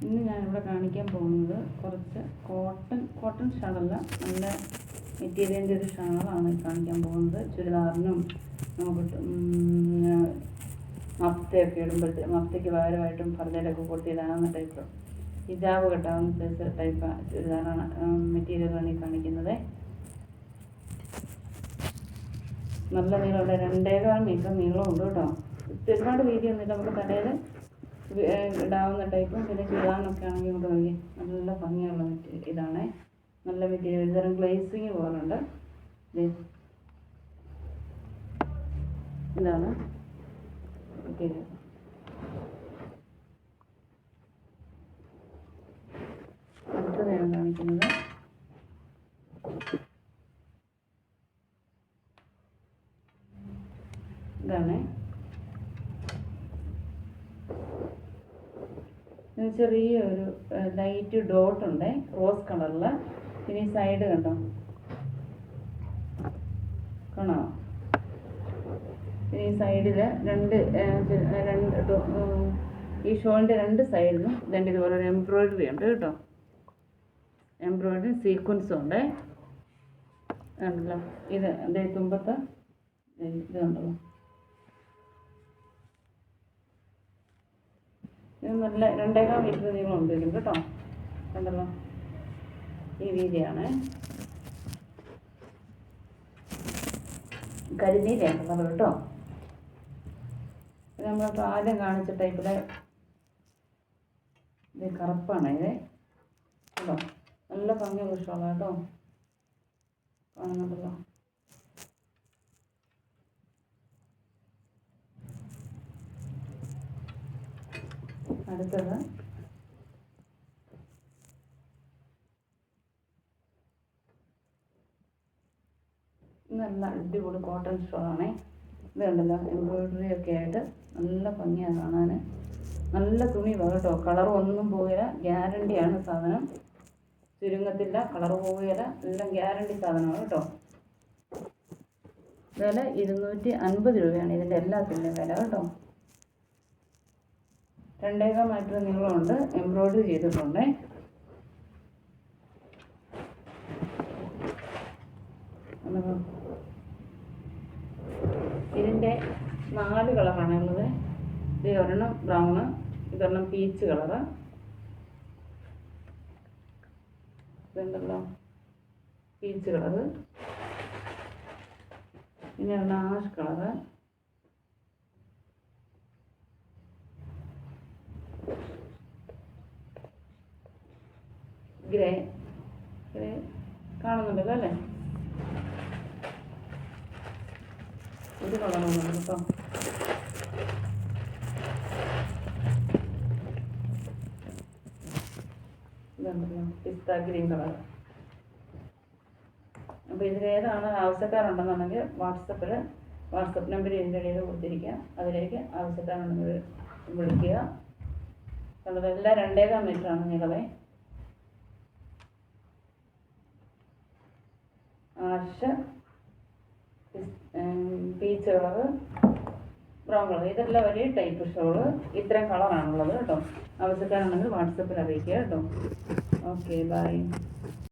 ഇന്ന് ഞാനിവിടെ കാണിക്കാൻ പോകുന്നത് കുറച്ച് കോട്ടൺ ഷാളല്ല, നല്ല മെറ്റീരിയലിൻ്റെ ഒരു ഷാളാണ് കാണിക്കാൻ പോകുന്നത്. ചുരിദാറിനും നമുക്ക് മഫ്തയൊക്കെ മഫ്തയ്ക്ക് പകരമായിട്ടും ഫർദയിലൊക്കെ കൊടുത്തിടാവുന്ന ടൈപ്പ്, ഹിജാബ് കെട്ടാവുന്ന സൈസ് ടൈപ്പ് ചുരിദാറാണ്, മെറ്റീരിയലാണ് ഈ കാണിക്കുന്നത്. നല്ല നീളമുണ്ട്, 2.25 മീറ്റർ നീളമുണ്ട് കേട്ടോ. ഒരുപാട് വീതിയൊന്നുമില്ല, നമുക്ക് തലയിൽ ഇടാവുന്ന ടൈപ്പും. പിന്നെ ചുരിദാറിനൊക്കെ ആണെങ്കിൽ ഇങ്ങോട്ട് നോക്കി നല്ല ഭംഗിയുള്ള ഇതാണ്. നല്ല മെറ്റീരിയൽ, ഒരുതരം ഗ്ലേസിങ് പോലുണ്ട്. ഇതാണ് മെറ്റീരിയൽ. അടുത്തതാണ് കാണിക്കുന്നത്. ഇതാണ് ചെറിയൊരു ലൈറ്റ് ഡോട്ട് ഉണ്ട് റോസ് കളറിൽ. പിന്നെ ഈ സൈഡ് കണ്ടോ, കാണോ? പിന്നെ ഈ സൈഡിൽ ഈ ഷോളിൻ്റെ രണ്ട് സൈഡിലും ഇതുപോലെ ഒരു എംബ്രോയിഡറി ഉണ്ട് കേട്ടോ. എംബ്രോയിഡറി സീക്വൻസും ഉണ്ട് കണ്ടല്ലോ. അതേ തുമ്പത്ത് ഇത് കണ്ടല്ലോ. ഇത് നല്ല 2.25 മീറ്റർ നീളം ഉണ്ട് ഇതിന് കേട്ടോ. കണ്ടല്ലോ, ഈ വീതിയാണ്. കരിനീലയാണ് കളർ കേട്ടോ. ഇത് നമ്മളിപ്പോൾ ആദ്യം കാണിച്ച ടൈപ്പിലെ ഇത് കറുപ്പാണ്. ഇത് കേട്ടോ, നല്ല ഭംഗിയുള്ള ഷോളാണ് കേട്ടോ. കാണുന്നുണ്ടല്ലോ. അടുത്തത് നല്ല അടിപൊളി കോട്ടൺ ഷോളാണ്. ഇത് കണ്ടല്ലോ, എംബ്രോയിഡറി ഒക്കെ ആയിട്ട് നല്ല ഭംഗിയാണ് കാണാൻ. നല്ല തുണി കേട്ടോ, കളർ ഒന്നും പോകില്ല, ഗ്യാരണ്ടിയാണ് സാധനം. ചുരുങ്ങത്തില്ല, കളർ പോവുകയില്ല, എല്ലാം ഗ്യാരണ്ടി സാധനമാണ് കേട്ടോ. വില 250 രൂപയാണ് ഇതിൻ്റെ എല്ലാത്തിൻ്റെ വില കേട്ടോ. 2.25 മീറ്റർ നീളമുണ്ട്, എംബ്രോയിഡറി ചെയ്തിട്ടുണ്ട്. ഇതിൻ്റെ 4 കളറാണ് ഉള്ളത്. ഇത് ഒരെണ്ണം ബ്രൗണ്, ഇതൊരെണ്ണം പീച്ച് കളറ്, ഇതുണ്ടല്ലോ പീച്ച് കളറ്, പിന്നെ ഒരെണ്ണം ആഷ് കളറ്, ഗ്രേ കാണുന്നുണ്ടല്ലോ അല്ലേ. ഇത് കളറാണ് കേട്ടോ. ഇതുണ്ടല്ലോ പിസ്ത ഗ്രീൻ കളർ. അപ്പോൾ ഇതിലേതാണ് ആവശ്യക്കാരുണ്ടെന്നുണ്ടെങ്കിൽ വാട്സപ്പ് നമ്പർ ഇതിൻ്റെ ഇടയിൽ കൊടുത്തിരിക്കുക. അതിലേക്ക് ആവശ്യക്കാരുണ്ടെങ്കിൽ വിളിക്കുക. എല്ലാം 2.25 മീറ്ററാണ് നീളമേ. Ash, peach colour, brown colour, ഇതെല്ലാം ഒരേ ടൈപ്പ് ഷോള്. ഇത്രയും കളറാണുള്ളത് കേട്ടോ. ആവശ്യക്കാരുണ്ടെങ്കിൽ വാട്സപ്പിൽ അറിയിക്കുക കേട്ടോ. Okay, by.